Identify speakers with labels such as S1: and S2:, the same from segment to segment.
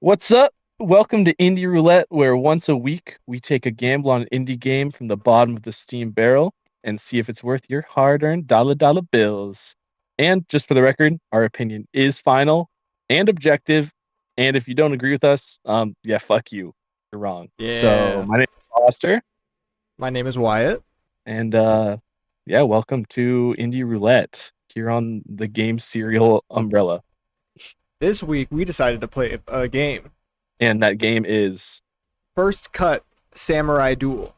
S1: What's up? Welcome to Indie Roulette, where once a week we take a gamble on an indie game from the bottom of the Steam barrel and see if it's worth your hard-earned dollar bills. And just for the record, our opinion is final and objective. And if you don't agree with us, yeah, fuck you. You're wrong. So
S2: Yeah.
S1: my name is Foster,
S2: My name is Wyatt.
S1: and yeah, welcome to Indie Roulette here on the game serial umbrella.
S2: This week we decided to play a game.
S1: And that game is
S2: First Cut Samurai Duel.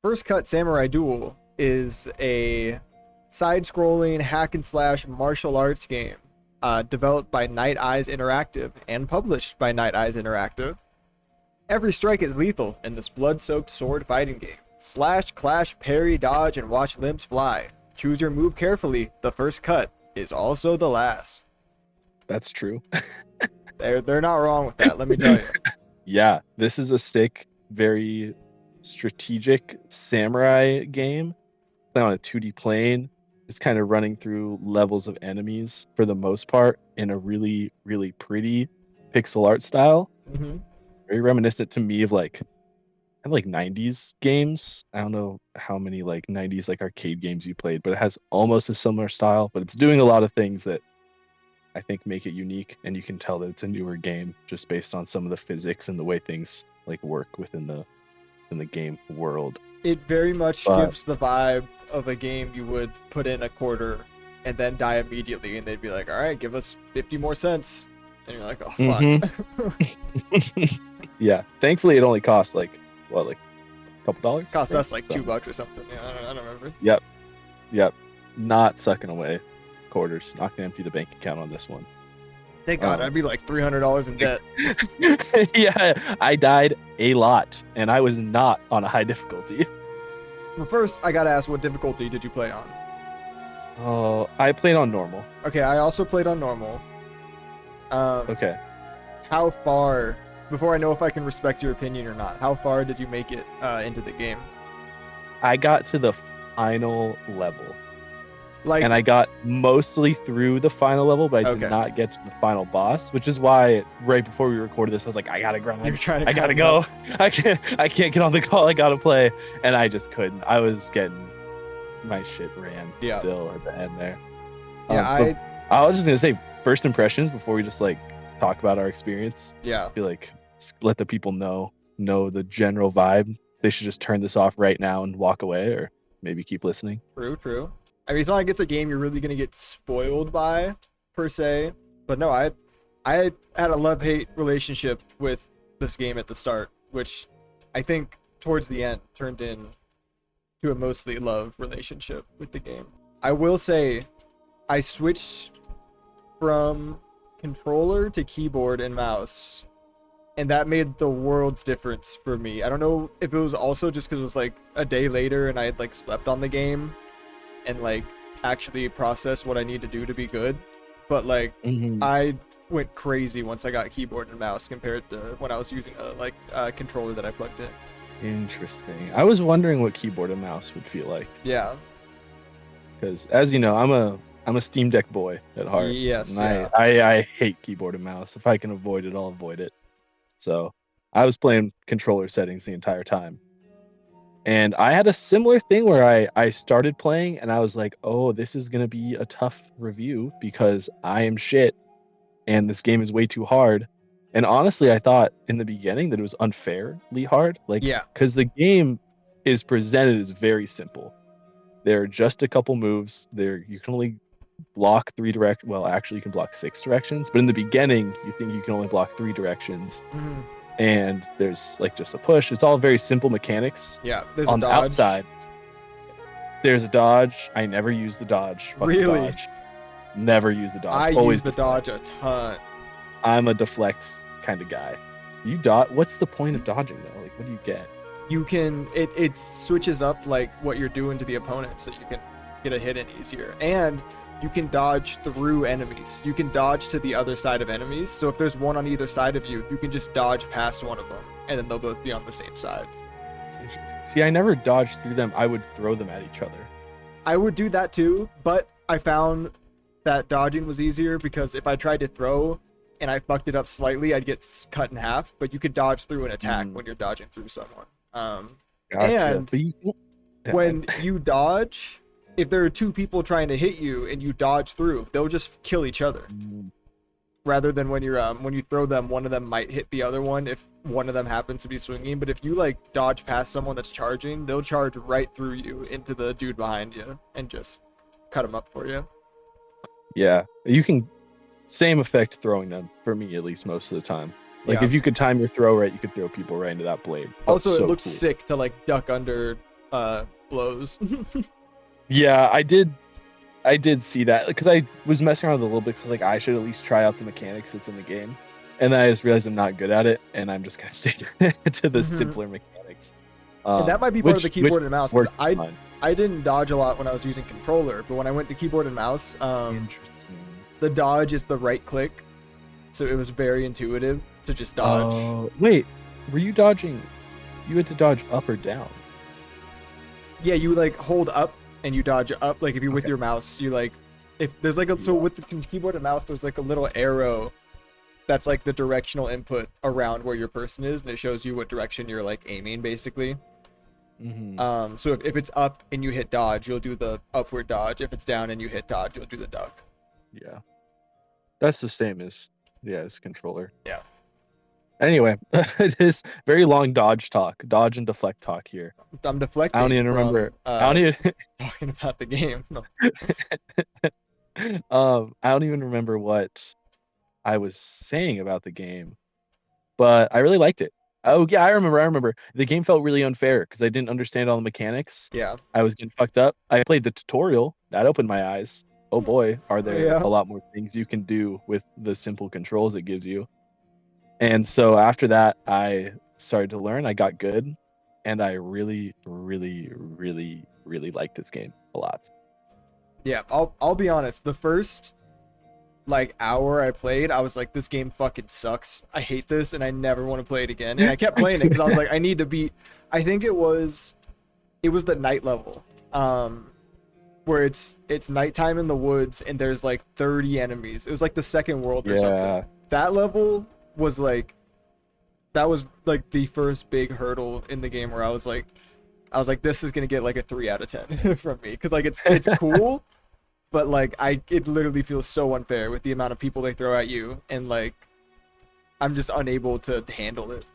S2: First Cut Samurai Duel is a side-scrolling hack and slash martial arts game developed by Night Eyes Interactive and published by Night Eyes Interactive. Every strike is lethal in this blood-soaked sword fighting game. Slash, clash, parry, dodge, and watch limbs fly. Choose your move carefully. The first cut is also the last.
S1: that's true.
S2: They're not wrong with that, let me tell you.
S1: Yeah, this is a sick, very strategic samurai game. Play on a 2D plane. It's kind of running through levels of enemies for the most part in a really, really pretty pixel art style.
S2: hmm
S1: Very reminiscent to me of like 90s games. I don't know how many like 90s like arcade games you played, but it has almost a similar style, but it's doing a lot of things that I think make it unique, and you can tell that it's a newer game just based on some of the physics and the way things like work within the game world.
S2: It very much
S1: But
S2: gives the vibe of a game you would put in a quarter and then die immediately, and they'd be like, all right, give us 50 more cents. And you're like, oh,
S1: mhm.
S2: fuck.
S1: Yeah, thankfully it only cost like what, like a couple dollars,
S2: Cost
S1: right?
S2: us like
S1: So
S2: $2 or something. Yeah, I don't remember.
S1: yep, yep, not sucking away quarters, not gonna empty the bank account on this one.
S2: Thank God, I'd be like $300 in debt.
S1: Yeah, I died a lot and I was not on a high difficulty.
S2: But first, I gotta ask, what difficulty did you play on?
S1: Oh, I played on normal.
S2: Okay, I also played on normal.
S1: Okay,
S2: How far, before I know if I can respect your opinion or not, how far did you make it into the game?
S1: I got to the final level.
S2: Like,
S1: And I got mostly through the final level, but I did
S2: okay,
S1: not get to the final boss, which is why right before we recorded this, I was like, I gotta
S2: you're
S1: grind.
S2: trying to
S1: I gotta
S2: grind it up.
S1: go. I can't get on the call. I gotta play. And I just couldn't. I was getting my shit ran
S2: Yeah,
S1: still at the end there.
S2: yeah,
S1: But I was just gonna say first impressions before we just like talk about our experience.
S2: yeah.
S1: I feel like let the people know the general vibe. They should just turn this off right now and walk away, or maybe keep listening.
S2: True, true. I mean, it's not like it's a game you're really gonna get spoiled by, per se. But no, I had a love-hate relationship with this game at the start, which I think towards the end turned into a mostly love relationship with the game. I will say, I switched from controller to keyboard and mouse, and that made the world's difference for me. I don't know if it was also just because it was like a day later and I had like slept on the game and like actually process what I need to do to be good. But like
S1: Mhm.
S2: I went crazy once I got keyboard and mouse compared to when I was using a controller that I plugged in.
S1: Interesting. I was wondering what keyboard and mouse would feel like
S2: Yeah.
S1: because, as you know, I'm a Steam Deck boy at heart,
S2: Yes.
S1: and
S2: Yeah.
S1: I hate keyboard and mouse. If I can avoid it, I'll avoid it. So I was playing controller settings the entire time, and I had a similar thing where I started playing and I was like, oh, this is gonna be a tough review because I am shit and this game is way too hard. And honestly, I thought in the beginning that it was unfairly hard, like
S2: Yeah.
S1: because the game is presented as very simple. There are just a couple moves. There you can only block well, actually you can block 6 directions, but in the beginning you think you can only block 3 directions,
S2: Mhm.
S1: and there's like just a push. It's all very simple mechanics.
S2: Yeah, there's a
S1: On the
S2: dodge.
S1: outside, there's a dodge. I never use the dodge. Fuck the
S2: Really?
S1: dodge. Never use the dodge.
S2: I
S1: Always
S2: use the
S1: deflect.
S2: dodge a ton.
S1: I'm a deflect kind of guy. You dodge. What's the point of dodging though? Like, what do you get?
S2: You can it switches up like what you're doing to the opponent, so you can get a hit in easier, and you can dodge through enemies. You can dodge to the other side of enemies. So if there's one on either side of you, you can just dodge past one of them, and then they'll both be on the same side.
S1: See, I never dodged through them. I would throw them at each other.
S2: I would do that too, but I found that dodging was easier because if I tried to throw and I fucked it up slightly, I'd get cut in half. But you could dodge through an attack when you're dodging through someone.
S1: Gotcha.
S2: And
S1: But
S2: when you dodge, if there are two people trying to hit you and you dodge through, they'll just kill each other. Rather than when you throw them, one of them might hit the other one if one of them happens to be swinging. But if you like dodge past someone that's charging, they'll charge right through you into the dude behind you and just cut him up for you.
S1: Yeah, you can same effect throwing them for me at least most of the time. Like
S2: Yeah.
S1: if you could time your throw right, you could throw people right into that blade.
S2: Also,
S1: So
S2: it looks
S1: cool.
S2: sick to like duck under blows.
S1: Yeah, I did see that because I was messing around with it a little bit. Cause like I should at least try out the mechanics that's in the game, and then I just realized I'm not good at it, and I'm just gonna stay to the
S2: Mhm.
S1: simpler mechanics.
S2: And that might be part of the
S1: which
S2: keyboard and mouse. 'Cause
S1: works fine.
S2: I didn't dodge a lot when I was using controller, but when I went to keyboard and mouse,
S1: Interesting.
S2: the dodge is the right click, so it was very intuitive to just dodge.
S1: Wait, were you dodging? You had to dodge up or down?
S2: Yeah, you like hold up and you dodge up. Like if you're with
S1: Okay.
S2: your mouse, you like if there's like a so with the keyboard and mouse, there's like a little arrow that's like the directional input around where your person is, and it shows you what direction you're like aiming basically.
S1: Mm-hmm.
S2: So if it's up and you hit dodge, you'll do the upward dodge. If it's down and you hit dodge, you'll do the duck.
S1: Yeah, that's the same as as controller.
S2: Yeah.
S1: Anyway, it is very long dodge and deflect talk here.
S2: I'm deflecting.
S1: I don't even
S2: from,
S1: remember. I don't even.
S2: talking about the game. No.
S1: I don't even remember what I was saying about the game, but I really liked it. Oh yeah, I remember. The game felt really unfair because I didn't understand all the mechanics.
S2: Yeah.
S1: I was getting fucked up. I played the tutorial. That opened my eyes. Oh boy, are there
S2: Yeah.
S1: a lot more things you can do with the simple controls it gives you. And so after that, I started to learn. I got good, and I really, really, really, really liked this game a lot.
S2: Yeah, I'll be honest. The first like hour I played, I was like, this game fucking sucks. I hate this, and I never want to play it again. And I kept playing it because I was like, I need to beat. I think it was the night level, where it's nighttime in the woods and there's like 30 enemies. It was like the second world or
S1: Yeah.
S2: something. That level was like, that was like the first big hurdle in the game where I was like, this is gonna get like a 3 out of 10 from me because like it's cool, but like it literally feels so unfair with the amount of people they throw at you, and like I'm just unable to handle it.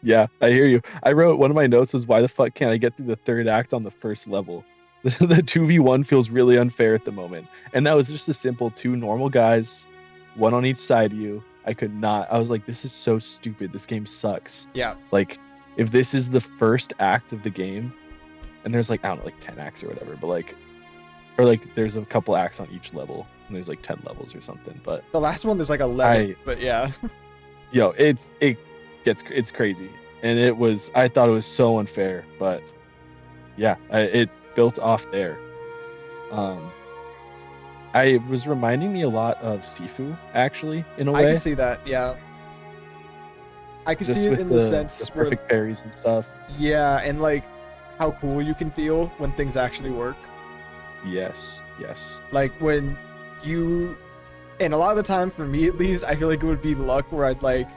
S1: Yeah, I hear you. I wrote one of my notes was why the fuck can't I get through the third act on the first level? The 2v1 feels really unfair at the moment. And that was just a simple 2 normal guys, one on each side of you. I was like, this is so stupid. This game sucks.
S2: Yeah.
S1: Like, if this is the first act of the game, and there's like, I don't know, like 10 acts or whatever, but like, or like there's a couple acts on each level, and there's like 10 levels or something. But
S2: The last one there's like 11, but yeah.
S1: it's crazy. And I thought it was so unfair, but yeah, it built off there. I was reminding me a lot of Sifu, actually, in a
S2: I
S1: way.
S2: can see that. Yeah. I can
S1: Just
S2: see it
S1: with
S2: in the sense
S1: the
S2: where,
S1: perfect parries and stuff.
S2: yeah, and like how cool you can feel when things actually work.
S1: Yes.
S2: Like when you, and a lot of the time for me at least, I feel like it would be luck where I'd like,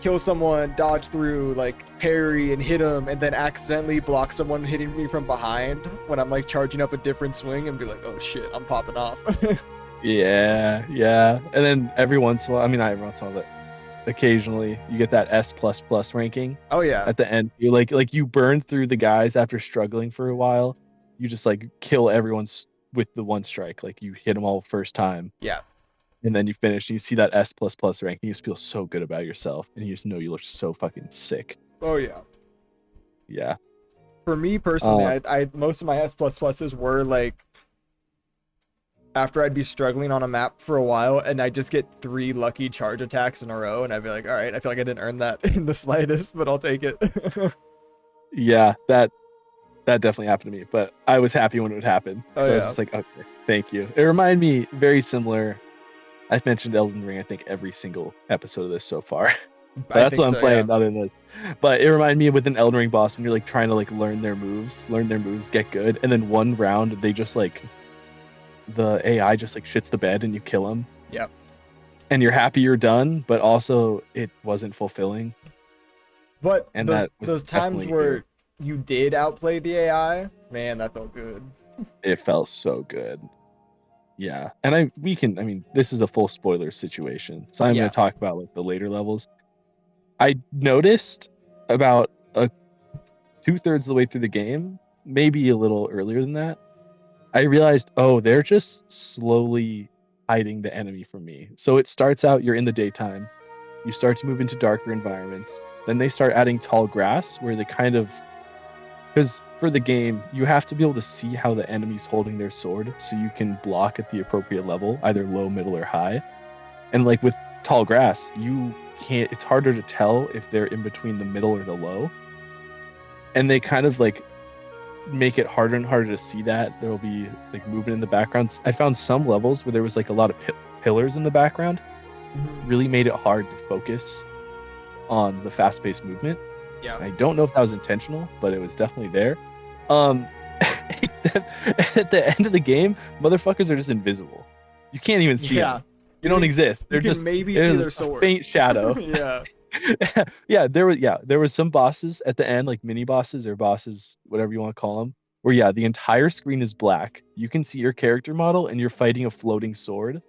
S2: kill someone, dodge through, like parry and hit them, and then accidentally block someone hitting me from behind when I'm like charging up a different swing and be like, oh shit, I'm popping off.
S1: Yeah. And then every once in a while, I mean, not every once in a while, but occasionally you get that S++ ranking
S2: Oh yeah.
S1: at the end. You like you burn through the guys after struggling for a while. You just like kill everyone with the one strike. Like you hit them all first time.
S2: Yeah.
S1: And then you finish and you see that S plus plus rank and you just feel so good about yourself and you just know you look so fucking sick.
S2: Oh yeah.
S1: Yeah.
S2: For me personally,
S1: Uh,
S2: I most of my S plus pluses were like after I'd be struggling on a map for a while and I just get 3 lucky charge attacks in a row and I'd be like, all right, I feel like I didn't earn that in the slightest, but I'll take it.
S1: yeah, that definitely happened to me, but I was happy when it would happen.
S2: Oh
S1: So I was
S2: yeah.
S1: just like, okay, thank you. It reminded me very similar. I've mentioned Elden Ring, I think, every single episode of this so far. But
S2: I
S1: that's
S2: think
S1: what I'm
S2: so, yeah.
S1: playing other than this. But it reminded me with an Elden Ring boss when you're like trying to like learn their moves, get good, and then one round they just like the AI just like shits the bed and you kill them.
S2: Yep.
S1: And you're happy you're done, but also it wasn't fulfilling.
S2: But
S1: And
S2: those
S1: that was
S2: those times
S1: definitely here.
S2: where you did outplay the AI, man, that felt good.
S1: It felt so good. Yeah. And I mean, this is a full spoiler situation. So I'm
S2: Yeah.
S1: gonna talk about like the later levels. I noticed about a 2/3 of the way through the game, maybe a little earlier than that, I realized, oh, they're just slowly hiding the enemy from me. So it starts out, you're in the daytime, you start to move into darker environments. Then they start adding tall grass where they kind of, because for the game, you have to be able to see how the enemy's holding their sword so you can block at the appropriate level, either low, middle, or high. And like with tall grass, you can't, it's harder to tell if they're in between the middle or the low. And they kind of like make it harder and harder to see that. There'll be like movement in the background. I found some levels where there was like a lot of pillars in the background, really made it hard to focus on the fast-paced movement.
S2: Yeah.
S1: I don't know if that was intentional, but it was definitely there. Except at the end of the game, motherfuckers are just invisible. You can't even see them. They don't exist. They're
S2: You can
S1: just
S2: maybe see their
S1: a
S2: sword.
S1: faint shadow.
S2: Yeah.
S1: There was some bosses at the end, like mini bosses or bosses, whatever you want to call them, where the entire screen is black. You can see your character model and you're fighting a floating sword,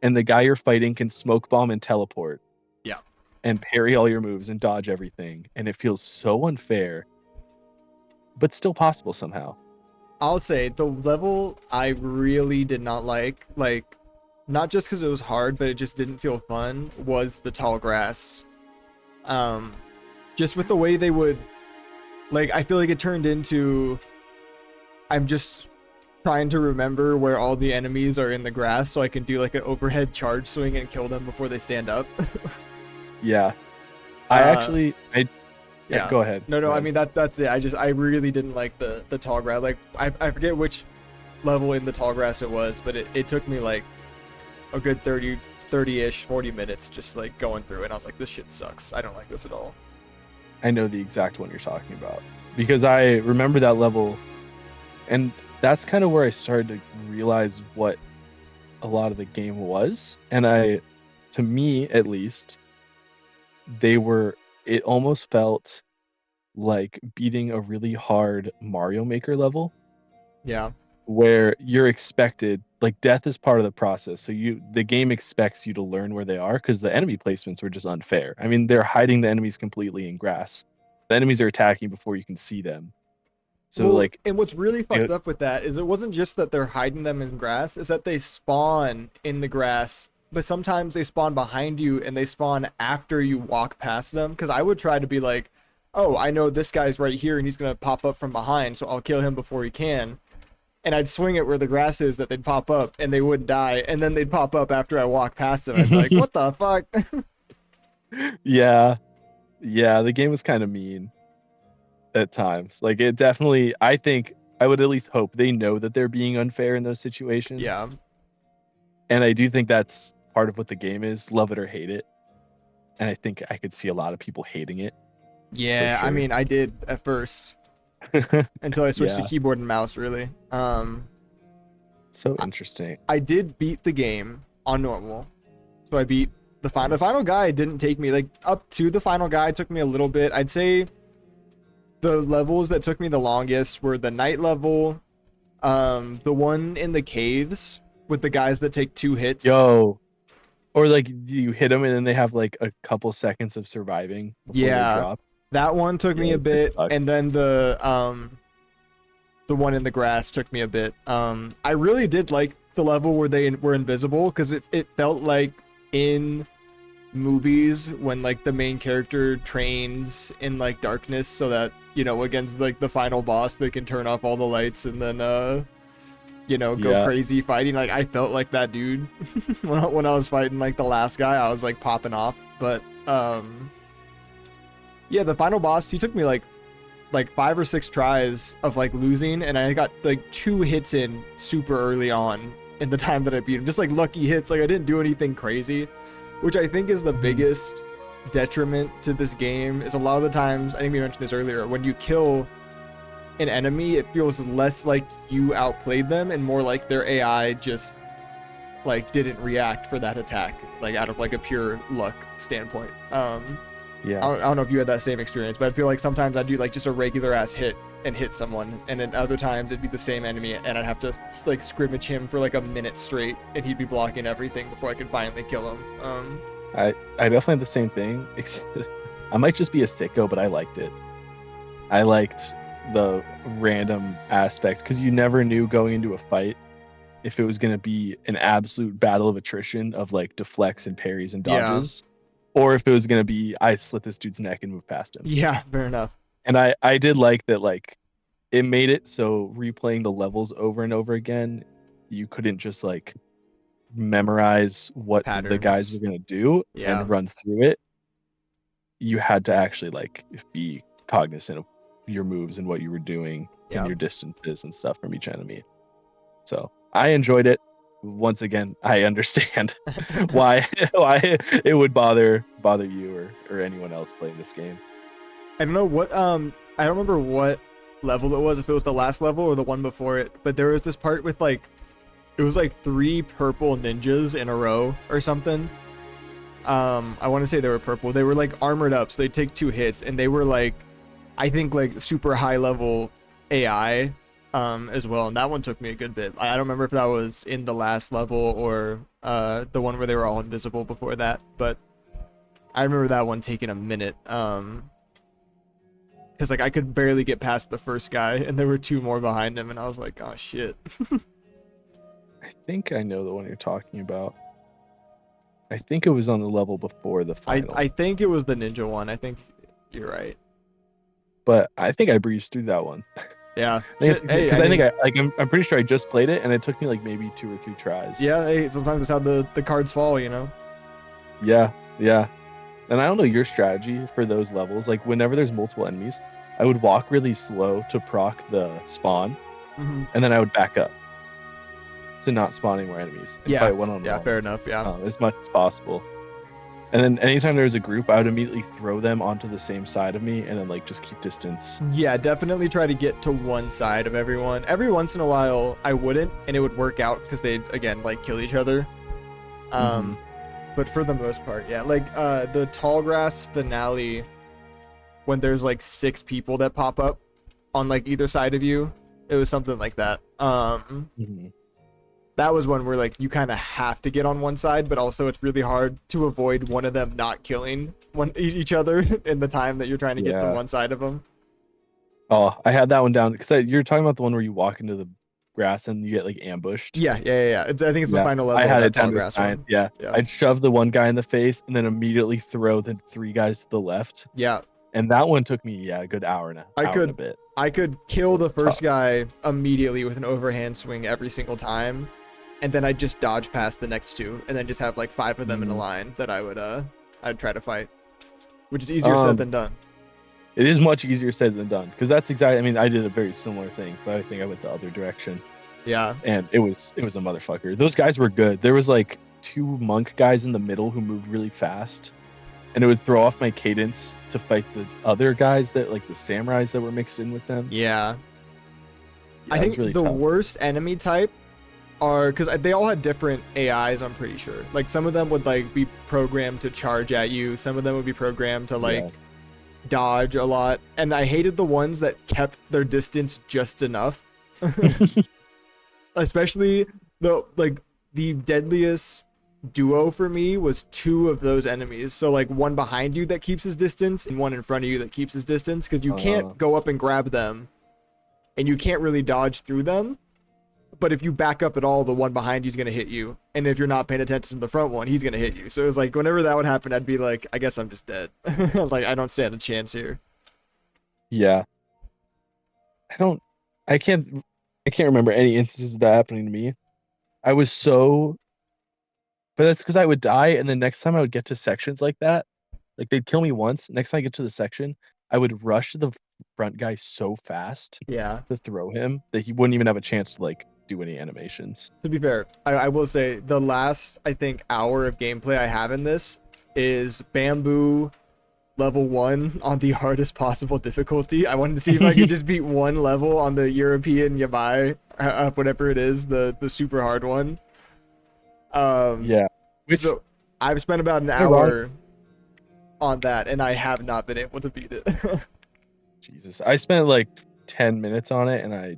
S1: and the guy you're fighting can smoke bomb and teleport.
S2: Yeah.
S1: And parry all your moves and dodge everything, and it feels so unfair, but still possible somehow.
S2: I'll say the level I really did not like, not just because it was hard, but it just didn't feel fun, was the tall grass. Just with the way they would, like, I feel like it turned into, I'm just trying to remember where all the enemies are in the grass so I can do like an overhead charge swing and kill them before they stand up.
S1: Yeah.
S2: Yeah.
S1: Go ahead.
S2: No,
S1: Go
S2: I
S1: ahead.
S2: mean that's it. I really didn't like the tall grass. Like I forget which level in the tall grass it was, but it took me like a good 30-ish, 40 minutes just like going through it. And I was like, this shit sucks. I don't like this at all.
S1: I know the exact one you're talking about because I remember that level, and that's kind of where I started to realize what a lot of the game was. And to me at least, it almost felt like beating a really hard Mario Maker level.
S2: Yeah.
S1: Where you're expected, like, death is part of the process, so the game expects you to learn where they are, because the enemy placements were just unfair. I mean, they're hiding the enemies completely in grass. The enemies are attacking before you can see them. So
S2: Well,
S1: like,
S2: and what's really
S1: you
S2: fucked up with that is it wasn't just that they're hiding them in grass, is that they spawn in the grass, but sometimes they spawn behind you and they spawn after you walk past them. Because I would try to be like, oh, I know this guy's right here and he's gonna pop up from behind, so I'll kill him before he can. And I'd swing it where the grass is that they'd pop up and they wouldn't die, and then they'd pop up after I walk past them. I'd be like, what the fuck?
S1: yeah, the game was kind of mean at times. Like, it definitely, I think, I would at least hope they know that they're being unfair in those situations.
S2: Yeah.
S1: And I do think that's part of what the game is, love it or hate it. And I think I could see a lot of people hating it.
S2: Yeah,
S1: sure.
S2: I mean, I did at first until I switched to keyboard and mouse, really.
S1: So interesting.
S2: I did beat the game on normal. So I beat the final guy. Didn't take me, like, up to the final guy took me a little bit. I'd say the levels that took me the longest were the night level, the one in the caves with the guys that take 2 hits.
S1: Or like you hit them and then they have like a couple seconds of surviving before they drop.
S2: That one took me a bit, and then the one in the grass took me a bit. I really did like the level where they were invisible, because it felt like in movies when like the main character trains in like darkness so that, you know, against like the final boss they can turn off all the lights and then you know, go crazy fighting. Like I felt like that dude when I was fighting like the last guy. I was like popping off. But yeah, the final boss, he took me like 5 or 6 tries of like losing, and I got like 2 hits in super early on in the time that I beat him. Just like lucky hits. Like I didn't do anything crazy, which I think is the biggest detriment to this game. Is a lot of the times, I think we mentioned this earlier, when you kill an enemy, it feels less like you outplayed them and more like their AI just like didn't react for that attack, like out of like a pure luck standpoint.
S1: Yeah.
S2: I don't know if you had that same experience, but I feel like sometimes I'd do like just a regular ass hit and hit someone, and then other times it'd be the same enemy and I'd have to like scrimmage him for like a minute straight and he'd be blocking everything before I could finally kill him.
S1: I definitely had the same thing. I might just be a sicko, but I liked it. I liked the random aspect, because you never knew going into a fight if it was going to be an absolute battle of attrition of like deflects and parries and dodges, or if it was going to be I slit this dude's neck and move past him.
S2: Yeah, fair enough.
S1: And I did like that, like it made it so replaying the levels over and over again, you couldn't just like memorize what
S2: Patterns.
S1: the guys were going to do and run through it. You had to actually like be cognizant of your moves and what you were doing and your distances and stuff from each enemy. So I enjoyed it. Once again, I understand why it would bother you or anyone else playing this game.
S2: I don't know what I don't remember what level it was, if it was the last level or the one before it, but there was this part with like, it was like 3 purple ninjas in a row or something. I want to say they were purple. They were like armored up, so they take 2 hits, and they were like, I think like super high level AI as well, and that one took me a good bit. I don't remember if that was in the last level or the one where they were all invisible before that, but I remember that one taking a minute. Because like I could barely get past the first guy, and there were 2 more behind him, and I was like, oh shit.
S1: I think I know the one you're talking about. I think it was on the level before the final.
S2: I think it was the ninja one. I think you're right.
S1: But I think I breezed through that one.
S2: Yeah.
S1: Because I'm pretty sure I just played it, and it took me like maybe 2 or 3 tries.
S2: Yeah. Hey, sometimes that's how the cards fall, you know.
S1: Yeah. And I don't know your strategy for those levels. Like whenever there's multiple enemies, I would walk really slow to proc the spawn, and then I would back up to not spawning more enemies and fight one-on-one.
S2: Yeah, fair enough. Yeah.
S1: As much as possible. And then anytime there was a group, I would immediately throw them onto the same side of me and then like just keep distance.
S2: Yeah, definitely try to get to one side of everyone. Every once in a while I wouldn't, and it would work out because they'd again like kill each other. But for the most part, yeah, like the tall grass finale, when there's like 6 people that pop up on like either side of you, it was something like that. That was one where like you kind of have to get on one side, but also it's really hard to avoid one of them not killing each other in the time that you're trying to get to one side of them.
S1: Oh, I had that one down because you're talking about the one where you walk into the grass and you get like ambushed.
S2: Yeah. I think it's the final level.
S1: I had
S2: of
S1: it
S2: that tall
S1: down to
S2: grass
S1: science.
S2: one.
S1: Yeah. I'd shove the one guy in the face and then immediately throw the 3 guys to the left.
S2: Yeah.
S1: And that one took me a good hour and a bit.
S2: I could kill the first guy immediately with an overhand swing every single time, and then I'd just dodge past the next 2, and then just have like 5 of them in a line that I'd try to fight, which is easier said than done.
S1: It is much easier said than done, because that's exactly. I mean, I did a very similar thing, but I think I went the other direction.
S2: Yeah.
S1: And it was a motherfucker. Those guys were good. There was like 2 monk guys in the middle who moved really fast, and it would throw off my cadence to fight the other guys that like the samurais that were mixed in with them.
S2: Yeah. I think really the worst enemy type are, because they all had different AIs, I'm pretty sure. Like some of them would like be programmed to charge at you, some of them would be programmed to like dodge a lot, and I hated the ones that kept their distance just enough. Especially the deadliest duo for me was 2 of those enemies. So like one behind you that keeps his distance and one in front of you that keeps his distance, because you can't go up and grab them and you can't really dodge through them. but if you back up at all, the one behind you is gonna hit you, and if you're not paying attention to the front one, he's gonna hit you. So it was like whenever that would happen, I'd be like, I guess I'm just dead. Like I don't stand a chance here.
S1: Yeah. I don't. I can't. I can't remember any instances of that happening to me. I was so, but that's because I would die, and then next time I would get to sections like that, like they'd kill me once. Next time I get to the section, I would rush to the front guy so fast
S2: Yeah.
S1: to throw him that he wouldn't even have a chance to like do any animations.
S2: To be fair, I will say the last I think hour of gameplay I have in this is bamboo level 1 on the hardest possible difficulty. I wanted to see if I could just beat one level on the European Yabai, whatever it is, the super hard one.
S1: Yeah. Which
S2: So I've spent about an hour on that, and I have not been able to beat it.
S1: Jesus, I spent like 10 minutes on it, and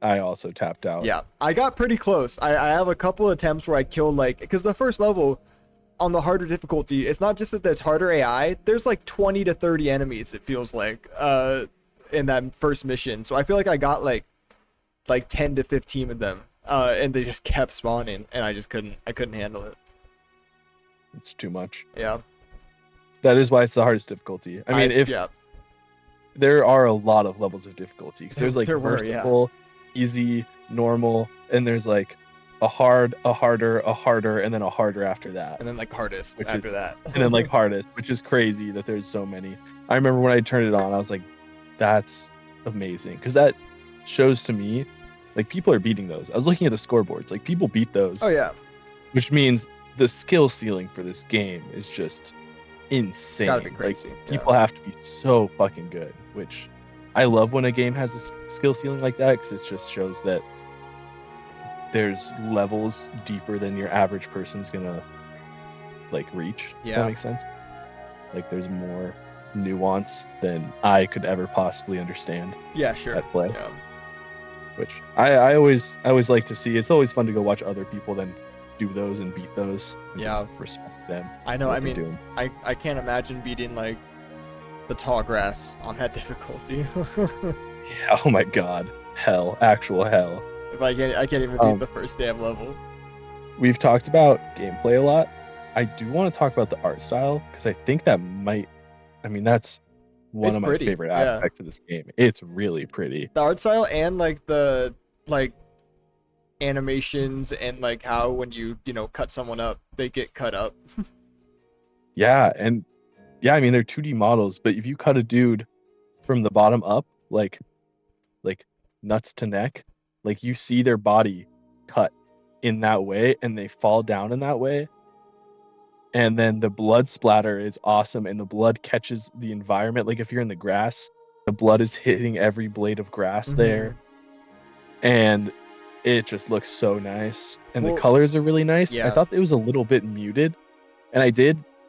S1: I also tapped out.
S2: Yeah, I got pretty close. I have a couple attempts where I killed like, because the first level on the harder difficulty, it's not just that there's harder AI. There's like 20 to 30 enemies. It feels like in that first mission. So I feel like I got like 10 to 15 of them, and they just kept spawning, and I couldn't handle it.
S1: It's too much.
S2: Yeah.
S1: That is why it's the hardest difficulty. I mean, if
S2: yeah.
S1: there are a lot of levels of difficulty, because there's like
S2: There were,
S1: versatile, easy, normal, and there's like a hard, a harder, a harder, and then a harder after that.
S2: And then like hardest
S1: Which
S2: after
S1: is-
S2: that.
S1: And then like hardest, which is crazy that there's so many. I remember when I turned it on, I was like, that's amazing. Because that shows to me, like people are beating those. I was looking at the scoreboards, like people beat those.
S2: Oh yeah.
S1: Which means the skill ceiling for this game is just insane.
S2: It's gotta be
S1: Like,
S2: crazy.
S1: people have to be so fucking good, which I love when a game has a skill ceiling like that, because it just shows that there's levels deeper than your average person's gonna like reach. If
S2: Yeah.
S1: that makes sense. Like there's more nuance than I could ever possibly understand
S2: Yeah, sure.
S1: at play,
S2: Yeah.
S1: which I always like to see. It's always fun to go watch other people then do those and beat those. And
S2: Yeah.
S1: just respect them.
S2: I know.
S1: what
S2: I
S1: they're
S2: mean,
S1: doing.
S2: I can't imagine beating like the tall grass on that difficulty.
S1: Yeah, oh my god, hell, actual hell.
S2: If I can't even beat the first damn level.
S1: We've talked about gameplay a lot. I do want to talk about the art style, because I think that might, I mean, that's one
S2: It's
S1: of my
S2: pretty,
S1: favorite
S2: yeah.
S1: aspects of this game. It's really pretty.
S2: The art style and like the like animations and like how when you cut someone up, they get cut up.
S1: Yeah, and yeah, I mean they're 2D models, but if you cut a dude from the bottom up, like nuts to neck, like you see their body cut in that way, and they fall down in that way. And then the blood splatter is awesome, and the blood catches the environment. Like if you're in the grass, the blood is hitting every blade of grass
S2: Mhm.
S1: there, and it just looks so nice. And
S2: Well,
S1: the colors are really nice.
S2: yeah.
S1: I thought it was a little bit muted, and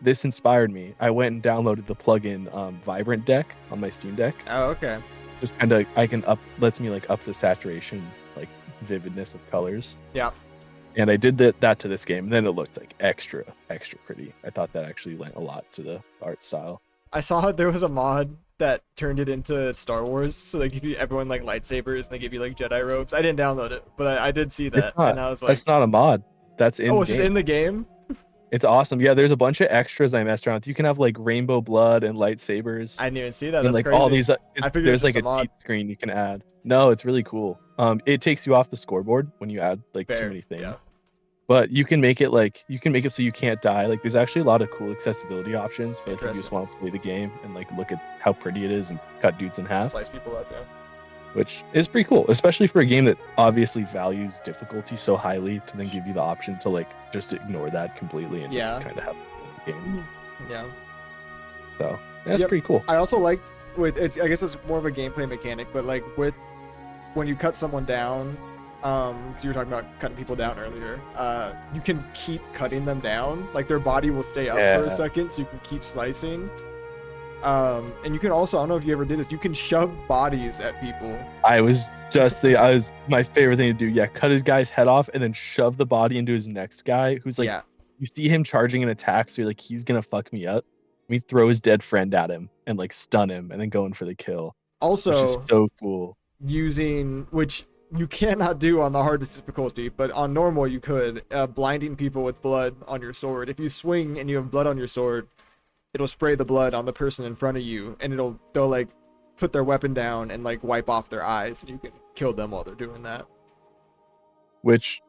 S1: this inspired me. I went and downloaded the plugin Vibrant Deck on my Steam Deck.
S2: Oh, okay.
S1: Just kind of lets me like up the saturation, like vividness of colors.
S2: Yeah.
S1: And I did that to this game, and then it looked like extra pretty. I thought that actually lent a lot to the art style.
S2: I saw there was a mod that turned it into Star Wars, so they give you everyone like lightsabers and they give you like Jedi robes. I didn't download it, but I did see that, and I was like,
S1: That's not a mod. That's in.
S2: "Oh, it's just in the game."
S1: It's awesome. Yeah, there's a bunch of extras I messed around with. You can have like rainbow blood and lightsabers.
S2: I didn't even see that.
S1: And
S2: That's
S1: like
S2: crazy.
S1: all these,
S2: I figured
S1: there's
S2: it's
S1: like
S2: just
S1: a
S2: a
S1: cheat
S2: mod.
S1: screen you can add. No, it's really cool. It takes you off the scoreboard when you add like
S2: Fair,
S1: too many things.
S2: yeah.
S1: But you can make it so you can't die. Like there's actually a lot of cool accessibility options for like if you just
S2: Interesting.
S1: want to play the game and like look at how pretty it is and cut dudes in half,
S2: Slice people out there.
S1: which is pretty cool, especially for a game that obviously values difficulty so highly, to then give you the option to like just ignore that completely and
S2: Yeah.
S1: just kind of have the game.
S2: Yeah.
S1: So that's
S2: Yep.
S1: pretty cool.
S2: I also liked with it's. I guess it's more of a gameplay mechanic, but like with when you cut someone down, so you were talking about cutting people down earlier. You can keep cutting them down. Like their body will stay up for
S1: Yeah.
S2: a second, so you can keep slicing. And you can also, I don't know if you ever did this, you can shove bodies at people.
S1: I was my favorite thing to do. Yeah, cut a guy's head off and then shove the body into his next guy, who's like,
S2: Yeah.
S1: you see him charging an attack, so you're like, he's gonna fuck me up. We throw his dead friend at him and like stun him and then go in for the kill, which is
S2: Also,
S1: so cool.
S2: using which you cannot do on the hardest difficulty, but on normal you could, blinding people with blood on your sword. If you swing and you have blood on your sword, it'll spray the blood on the person in front of you, and they'll like put their weapon down and like wipe off their eyes, and you can kill them while they're doing that.
S1: Which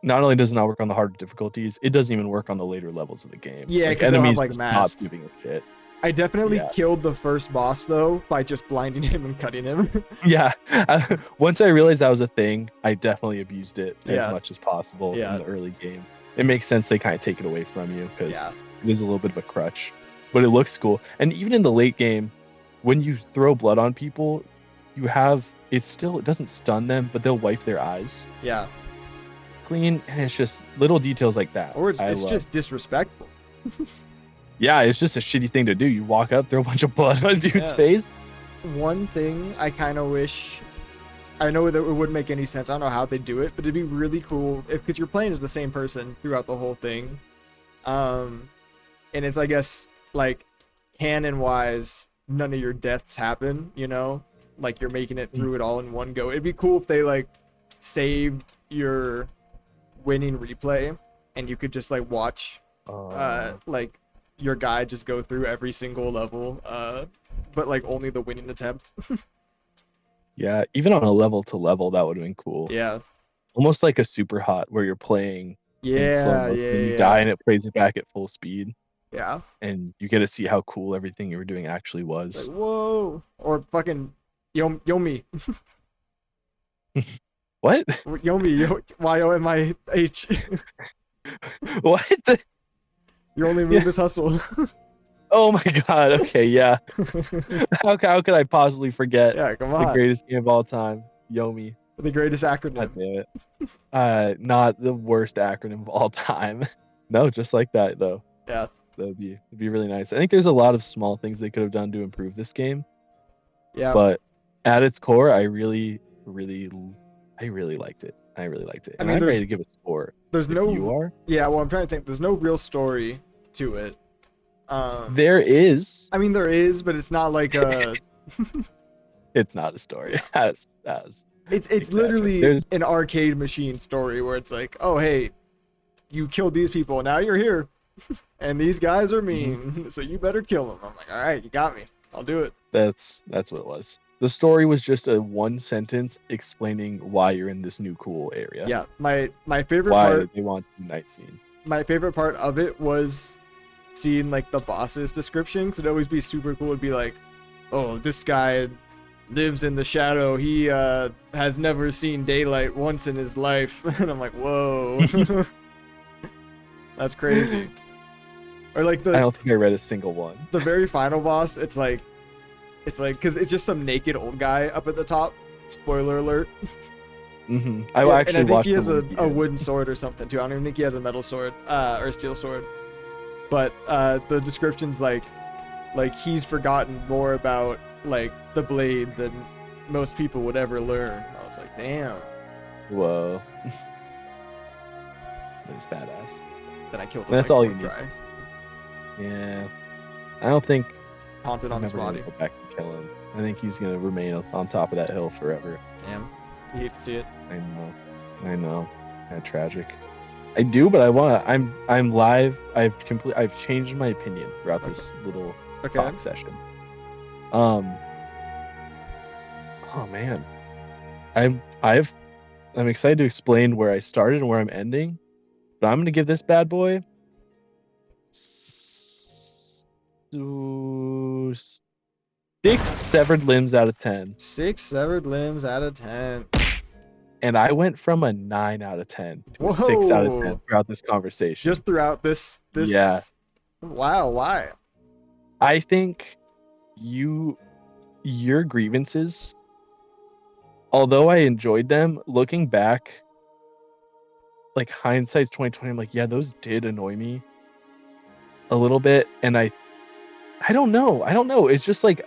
S1: not only does it not work on the harder difficulties, it doesn't even work on the later levels of the game.
S2: Yeah,
S1: like
S2: because they'll have
S1: enemies
S2: like
S1: just
S2: masks.
S1: stop giving a shit.
S2: I definitely
S1: Yeah.
S2: killed the first boss though by just blinding him and cutting him.
S1: Yeah. Once I realized that was a thing, I definitely abused it
S2: Yeah.
S1: as much as possible
S2: Yeah.
S1: in the early game. It makes sense they kind of take it away from you because
S2: Yeah.
S1: it is a little bit of a crutch, but it looks cool. And even in the late game, when you throw blood on people, you have it doesn't stun them, but they'll wipe their eyes
S2: Yeah.
S1: clean, and it's just little details like that.
S2: Or it's
S1: I love.
S2: just disrespectful.
S1: Yeah, it's just a shitty thing to do. You walk up, throw a bunch of blood on a dude's
S2: Yeah.
S1: face.
S2: One thing I kind of wish, I know that it wouldn't make any sense. I don't know how they do it, but it'd be really cool because you're playing as the same person throughout the whole thing. And it's, I guess, like canon wise, none of your deaths happen, you know, like you're making it through it all in one go. It'd be cool if they like saved your winning replay and you could just like watch like your guy just go through every single level, but like only the winning attempt.
S1: Yeah, even on a level to level, that would have been cool.
S2: Yeah.
S1: Almost like a super hot where you're playing in slow
S2: Yeah,
S1: motion, you
S2: yeah.
S1: die and it plays it back at full speed,
S2: Yeah.
S1: and you get to see how cool everything you were doing actually was.
S2: Like, whoa. Or fucking Yomi.
S1: What?
S2: Yomi, Yomih.
S1: What? The-
S2: Your only move is hustle.
S1: Oh my god. Okay, yeah. How could I possibly forget
S2: Yeah, come
S1: the
S2: on.
S1: greatest game of all time, Yomi?
S2: The greatest
S1: God
S2: acronym.
S1: damn it. Not the worst acronym of all time. No, just like that though.
S2: Yeah.
S1: It'd be really nice. I think there's a lot of small things they could have done to improve this game,
S2: Yeah.
S1: but at its core, I really liked it. I really liked it.
S2: I
S1: And
S2: mean,
S1: I'm ready to give a score.
S2: There's
S1: If
S2: no.
S1: you are?
S2: Yeah, well, I'm trying to think. There's no real story to it.
S1: There is.
S2: I mean, there is, but it's not like a.
S1: It's not a story. As
S2: It's
S1: Exactly.
S2: literally
S1: There's-
S2: an arcade machine story where it's like, oh hey, you killed these people, now you're here, and these guys are mean, so you better kill them. I'm like, all right, you got me. I'll do it.
S1: that's what it was. The story was just a one sentence explaining why you're in this new cool area.
S2: Yeah, my favorite
S1: Why
S2: part.
S1: they want the night scene.
S2: My favorite part of it was seeing like the boss's descriptions. It'd always be super cool. It'd be like, oh, this guy lives in the shadow. He has never seen daylight once in his life. And I'm like, whoa. That's crazy. Or like
S1: I
S2: the
S1: don't think I read a single one.
S2: very final boss, it's like because it's just some naked old guy up at the top. Spoiler alert.
S1: I
S2: Yeah,
S1: actually
S2: and I think
S1: watched
S2: he has
S1: the
S2: a
S1: movie.
S2: wooden sword or something too. I don't even think he has a metal sword or a steel sword. But the description's like he's forgotten more about like the blade than most people would ever learn. I was like, damn.
S1: Whoa. That's badass.
S2: Then I killed him.
S1: That's
S2: like,
S1: all you
S2: fourth
S1: need.
S2: try.
S1: Yeah. I don't think
S2: Haunted on
S1: I'm
S2: his
S1: never gonna
S2: body.
S1: go back and kill him. I think he's gonna remain on top of that hill forever.
S2: Damn. You hate to see it.
S1: I know. Kind of tragic. I do, but I'm live. I've changed my opinion throughout this little
S2: Okay.
S1: talk session. Oh man. I'm excited to explain where I started and where I'm ending, but I'm gonna give this bad boy six severed limbs out of 10.
S2: 6 severed limbs out of 10.
S1: And I went from a 9 out of 10 to a 6 out of 10
S2: Whoa.
S1: throughout this conversation.
S2: Just throughout this.
S1: Yeah.
S2: Wow. Why?
S1: I think your grievances, although I enjoyed them, looking back, like hindsight's 2020, I'm like, yeah, those did annoy me a little bit, and I don't know. It's just like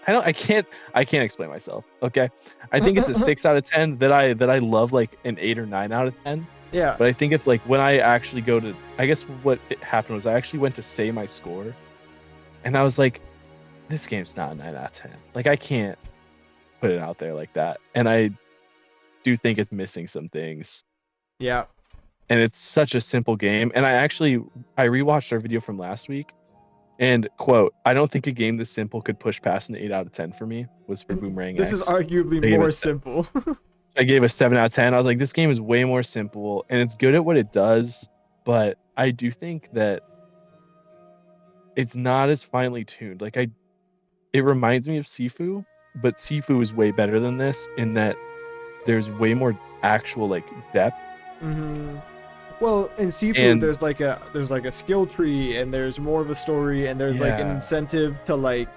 S1: I can't explain myself. Okay, I think it's a 6 out of 10 that I love, like an 8 or 9 out of 10.
S2: Yeah.
S1: But I think if like when I actually go to, I guess what happened was I actually went to say my score, and I was like, this game's not a 9 out of 10. Like I can't put it out there like that. And do think it's missing some things.
S2: Yeah.
S1: And it's such a simple game. And I rewatched our video from last week, and quote, I don't think a game this simple could push past an 8 out of 10 for me, was for Boomerang
S2: This
S1: X.
S2: is arguably
S1: I gave
S2: more
S1: it-
S2: simple.
S1: I gave a 7 out of 10. I was like, this game is way more simple and it's good at what it does, but I do think that it's not as finely tuned. Like it reminds me of Sifu, but Sifu is way better than this in that there's way more actual like depth.
S2: Well, in Sifu,
S1: And-
S2: there's like a skill tree, and there's more of a story, and there's like an
S1: Yeah.
S2: incentive to like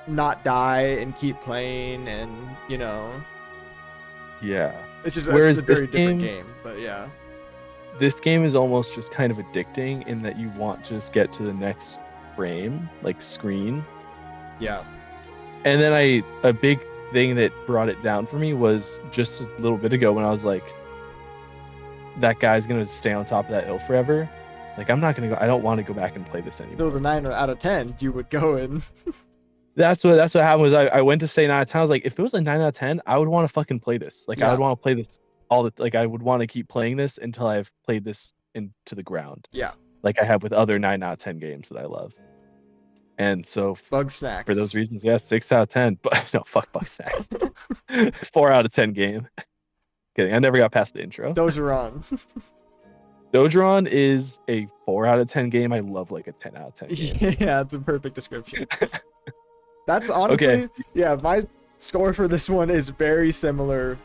S2: not die and keep playing, and
S1: Yeah.
S2: it's just
S1: Whereas
S2: it's a very
S1: this
S2: different
S1: game-
S2: game. But yeah,
S1: This game is almost just kind of addicting in that you want to just get to the next frame, like screen.
S2: yeah,
S1: And then a big thing that brought it down for me was just a little bit ago when I was like, that guy's gonna stay on top of that hill forever. Like, I'm not gonna go. I don't want to go back and play this
S2: if it
S1: anymore.
S2: was a 9 out of 10, you would go and
S1: That's what happened. Was I went to say 9 out of 10. I was like, if it was a 9 out of 10, I would want to fucking play this. Like, I
S2: Yeah.
S1: would want to play this all the like. I would want to keep playing this until I've played this into the ground.
S2: Yeah.
S1: Like I have with other 9 out of 10 games that I love. And so
S2: Bug Snacks.
S1: for those reasons, yeah, 6 out of 10. But no, fuck Bug Snacks. 4 out of 10 game. Kidding. I never got past the intro.
S2: Dogeron.
S1: Dogeron is a 4 out of 10 game. I love like a 10 out of 10 game.
S2: Yeah, it's a perfect description. That's honestly, yeah, my score for this one is very similar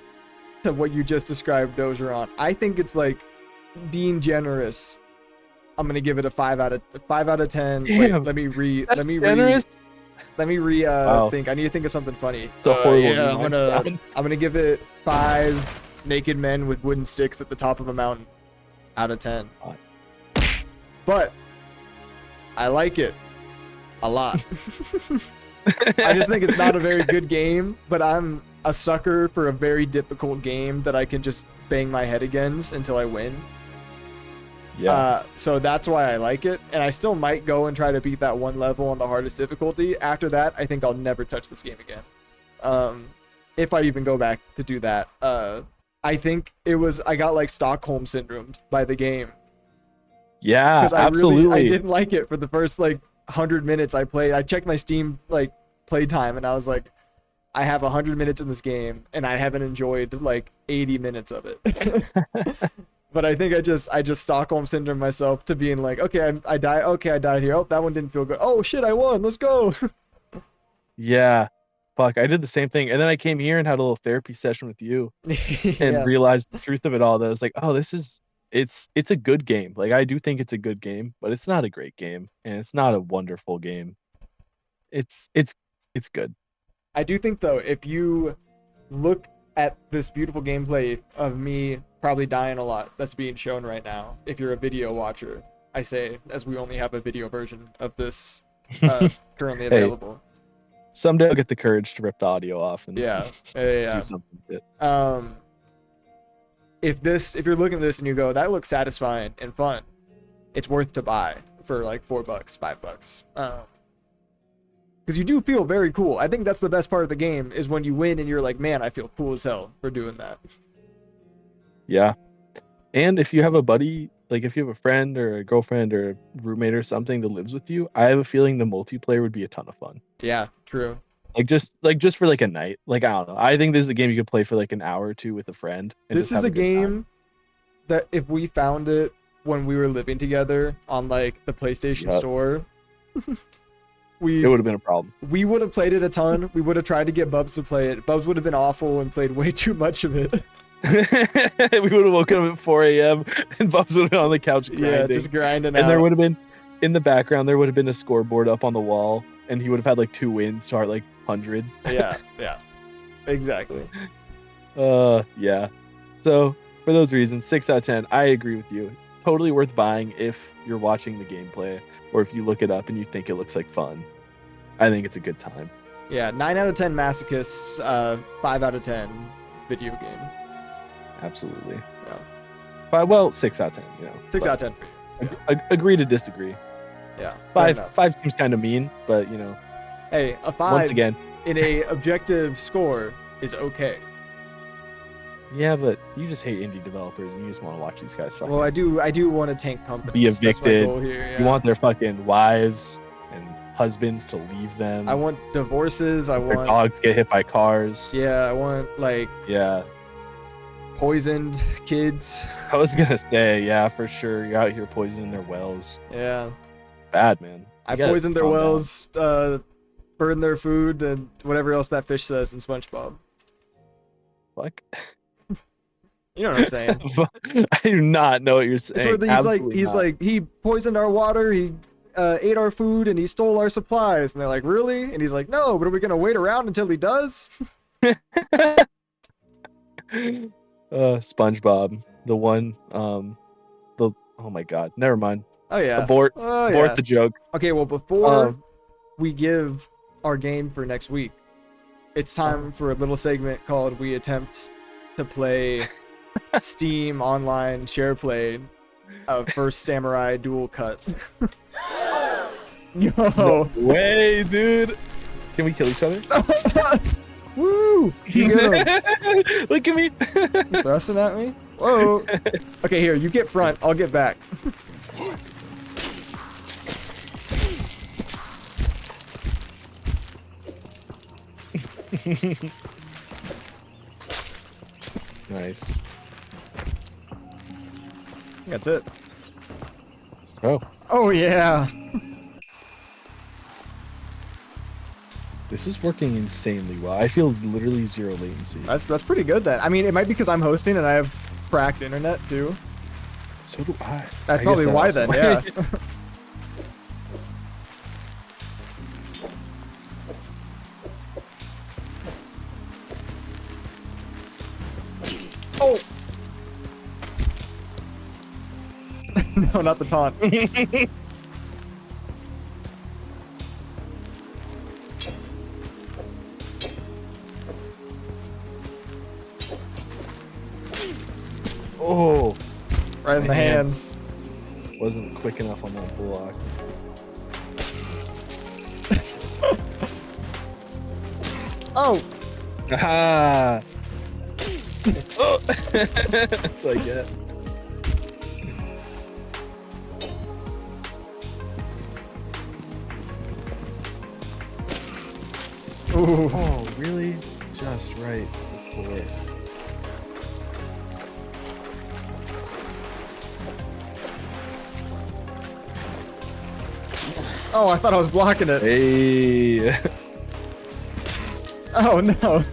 S2: to what you just described, Dogeron. I think it's like being generous. I'm gonna give it a 5 out of 10. Wait,
S1: Damn,
S2: let me
S1: That's generous. Wow.
S2: think. I need to think of something funny.
S1: It's a horrible
S2: yeah,
S1: design.
S2: I'm gonna give it 5 naked men with wooden sticks at the top of a mountain out of 10. But I like it a lot. I just think it's not a very good game, but I'm a sucker for a very difficult game that I can just bang my head against until I win.
S1: Yeah.
S2: So that's why I like it, and I still might go and try to beat that one level on the hardest difficulty. After that, I think I'll never touch this game again. If I even go back to do that. I think I got like Stockholm syndromed by the game.
S1: Yeah,
S2: Because
S1: absolutely.
S2: I didn't like it for the first like 100 minutes I played. I checked my Steam like playtime, and I was like, I have 100 minutes in this game, and I haven't enjoyed like 80 minutes of it. But I think I just Stockholm syndrome myself to being like, okay, I die. Okay, I died here. Oh, that one didn't feel good. Oh shit, I won. Let's go.
S1: Yeah. Fuck, I did the same thing. And then I came here and had a little therapy session with you and
S2: Yeah.
S1: realized the truth of it all. That I was like, oh, it's a good game. Like, I do think it's a good game, but it's not a great game, and it's not a wonderful game. It's good.
S2: I do think though, if you look at this beautiful gameplay of me probably dying a lot that's being shown right now, if you're a video watcher, I say, as we only have a video version of this currently
S1: Hey.
S2: available.
S1: Someday I'll get the courage to rip the audio off and
S2: Yeah.
S1: do something with it.
S2: If you're looking at this and you go, that looks satisfying and fun, it's worth to buy for like $4, $5. Because you do feel very cool. I think that's the best part of the game is when you win and you're like, man, I feel cool as hell for doing that.
S1: Yeah. And if you have a buddy, like if you have a friend or a girlfriend or a roommate or something that lives with you, I have a feeling the multiplayer would be a ton of fun.
S2: Yeah, true.
S1: Just for like a night. Like, I don't know. I think this is a game you could play for like an hour or two with a friend. And
S2: This
S1: just
S2: is
S1: have
S2: a
S1: good time.
S2: game that if we found it when we were living together on like the PlayStation
S1: Yep.
S2: Store,
S1: It
S2: we
S1: would have been a problem.
S2: would have played it a ton. We would have tried to get Bubs to play it. Bubs would have been awful and played way too much of it.
S1: We would have woken up at 4 a.m. and Bubs would have been on the couch grinding.
S2: Yeah, just grinding
S1: and
S2: out.
S1: there would have been, in the background, there would have been a scoreboard up on the wall, and he would have had like 2 wins, start like 100.
S2: yeah, exactly.
S1: Yeah. So for those reasons, 6 out of 10. I agree with you. Totally worth buying if you're watching the gameplay, or if you look it up and you think it looks like fun. I think it's a good time.
S2: Yeah, 9 out of 10 masochists, 5 out of 10 video game.
S1: Absolutely.
S2: Yeah.
S1: But well, 6 out of 10. You know.
S2: 6
S1: but
S2: out of 10 for you.
S1: Agree to disagree.
S2: Yeah. fair enough.
S1: Five seems kind of mean, but you know,
S2: Hey, a 5
S1: once again,
S2: in a objective score is okay.
S1: Yeah, but you just hate indie developers and you just want to watch these guys fucking
S2: Well, I do want to tank companies.
S1: be
S2: That's my
S1: evicted.
S2: goal here. Yeah.
S1: You want their fucking wives and husbands to leave them.
S2: I want divorces. I
S1: their
S2: want
S1: dogs get hit by cars.
S2: Yeah, I want like
S1: Yeah.
S2: poisoned kids.
S1: I was gonna say, yeah, for sure. You're out here poisoning their wells.
S2: Yeah.
S1: Bad, man.
S2: I poisoned their wells, burned their food, and whatever else that fish says in SpongeBob.
S1: Fuck.
S2: You know what I'm saying?
S1: I do not know what you're saying.
S2: It's where he's like, he poisoned our water, he ate our food, and he stole our supplies. And they're like, really? And he's like, no, but are we gonna wait around until he does?
S1: SpongeBob, the one, oh my god, never mind.
S2: Oh yeah.
S1: Abort
S2: yeah.
S1: the joke.
S2: Okay, well before we give our game for next week, it's time for a little segment called "We Attempt to Play Steam Online Share Play of First Samurai Duel Cut." Yo.
S1: No way, dude. Can we kill each other?
S2: Woo! You get him.
S1: Look at me.
S2: Thrusting at me? Whoa. Okay, here, you get front, I'll get back.
S1: Nice.
S2: That's it.
S1: Oh.
S2: Oh yeah.
S1: This is working insanely well. I feel literally zero latency.
S2: That's pretty good then. I mean, it might be because I'm hosting and I have cracked internet too.
S1: So do I.
S2: That's
S1: I
S2: probably
S1: guess
S2: why
S1: that
S2: then,
S1: also-
S2: yeah. Oh! No, not the taunt.
S1: Oh,
S2: Right in
S1: My
S2: the
S1: hands.
S2: hands.
S1: wasn't quick enough on that block.
S2: Oh!
S1: Ah. Oh. That's what I get.
S2: Ooh.
S1: Oh, really? Just right before.
S2: Oh, I thought I was blocking it.
S1: Hey.
S2: Oh no.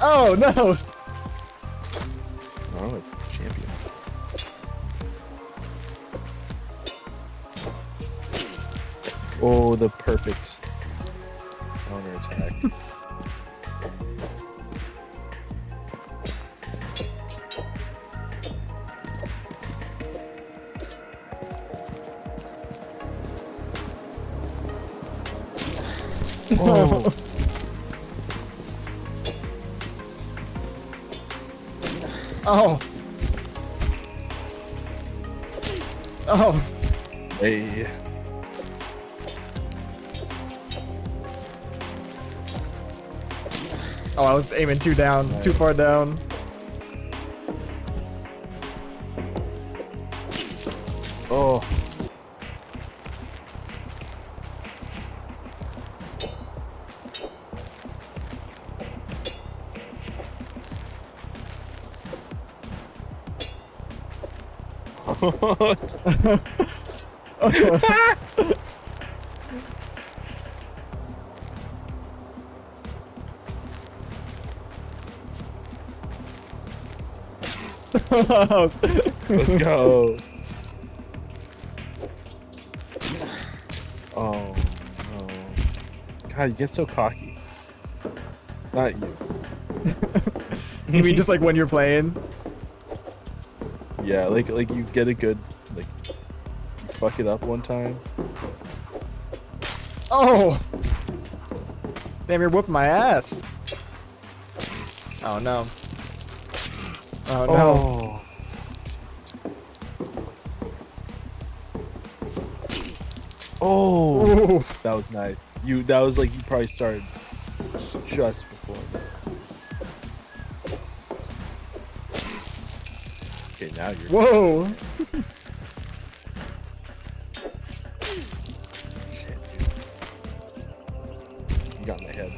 S2: Oh no.
S1: I'm a champion. Oh, the perfect counter attack. Oh.
S2: Oh. Oh.
S1: Hey.
S2: Oh, I was aiming too down, too far down.
S1: Oh. Let's go. Oh no. God, you get so cocky. Not you.
S2: You mean just like when you're playing?
S1: Yeah, like you get a good like you fuck it up one time.
S2: Oh! Damn, you're whooping my ass. Oh no. Oh no.
S1: Oh. Oh,
S2: Oh,
S1: that was nice. That was like you probably started just before me. Okay, now you're
S2: whoa.
S1: shit, dude. You got in my head.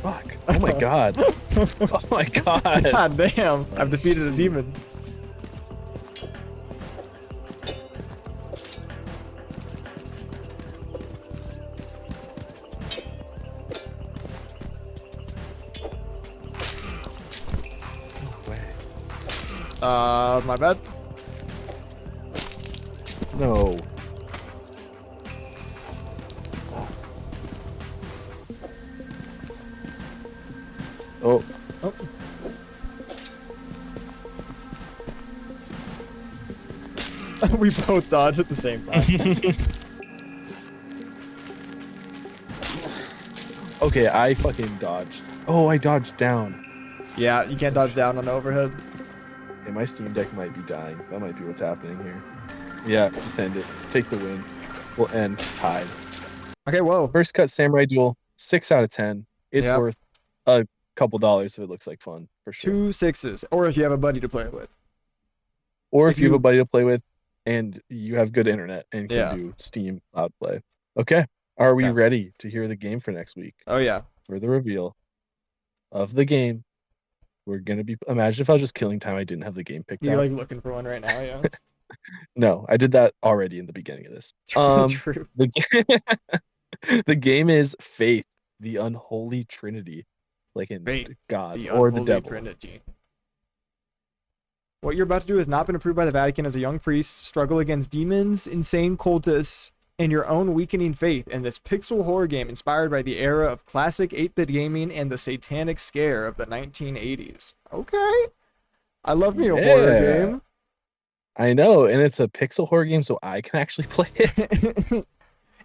S1: Fuck. Oh my god. Oh my god.
S2: God damn. I've defeated a demon.
S1: No way.
S2: My bad.
S1: No. Oh.
S2: Oh. We both dodged at the same time.
S1: Okay, I fucking dodged. Oh, I dodged down.
S2: Yeah, you can't dodge down on overhead.
S1: Okay, my Steam Deck might be dying. That might be what's happening here. Yeah, just end it. Take the win. We'll end tied.
S2: Okay, well.
S1: First cut Samurai Duel, 6 out of 10. It's
S2: Yep.
S1: worth a couple dollars if it looks like fun, for sure.
S2: 2 6s. Or if you have a buddy to play it with.
S1: Or
S2: if
S1: if you have
S2: you-
S1: a buddy to play with and you have good internet and can
S2: Yeah.
S1: do Steam Cloud Play. Okay. Are we
S2: Yeah.
S1: ready to hear the game for next week?
S2: Oh, yeah.
S1: For the reveal of the game. We're gonna be imagine if I was just killing time I didn't have the game picked
S2: You're
S1: out.
S2: like looking for one right now, yeah.
S1: No, I did that already in the beginning of this.
S2: True.
S1: The game is Faith, the unholy trinity. Like in
S2: Faith,
S1: God
S2: The
S1: or the
S2: Unholy
S1: devil.
S2: Trinity. What you're about to do has not been approved by the Vatican as a young priest. Struggle against demons, insane cultists, and your own weakening faith in this pixel horror game inspired by the era of classic 8-bit gaming and the satanic scare of the 1980s. Okay. I love me a horror
S1: Yeah.
S2: game.
S1: I know, and it's a pixel horror game, so I can actually play it.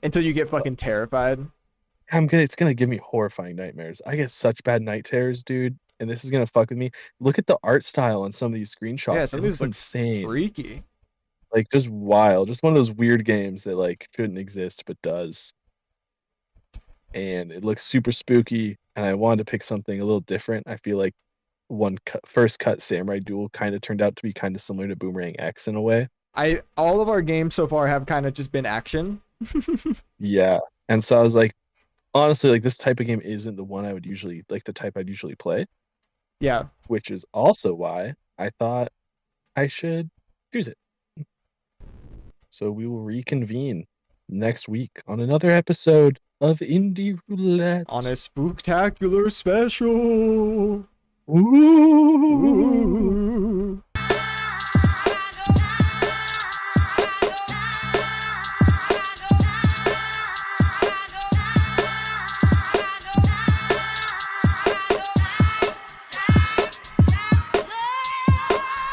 S2: Until you get fucking terrified.
S1: It's gonna give me horrifying nightmares. I get such bad night terrors, dude, and this is gonna fuck with me. Look at the art style on some of these screenshots.
S2: Yeah, some
S1: It
S2: of these
S1: looks
S2: look
S1: insane.
S2: freaky.
S1: Like just wild. Just one of those weird games that like shouldn't exist but does. And it looks super spooky, and I wanted to pick something a little different. I feel like first cut Samurai Duel kind of turned out to be kind of similar to Boomerang X in a way.
S2: All of our games so far have kind of just been action.
S1: Yeah. And so I was like, honestly, like this type of game isn't the one I would usually like the type I'd usually play,
S2: Yeah.
S1: which is also why I thought I should choose it. So we will reconvene next week on another episode of Indie Roulette.
S2: On a spooktacular special.
S1: Ooh.
S2: Ooh.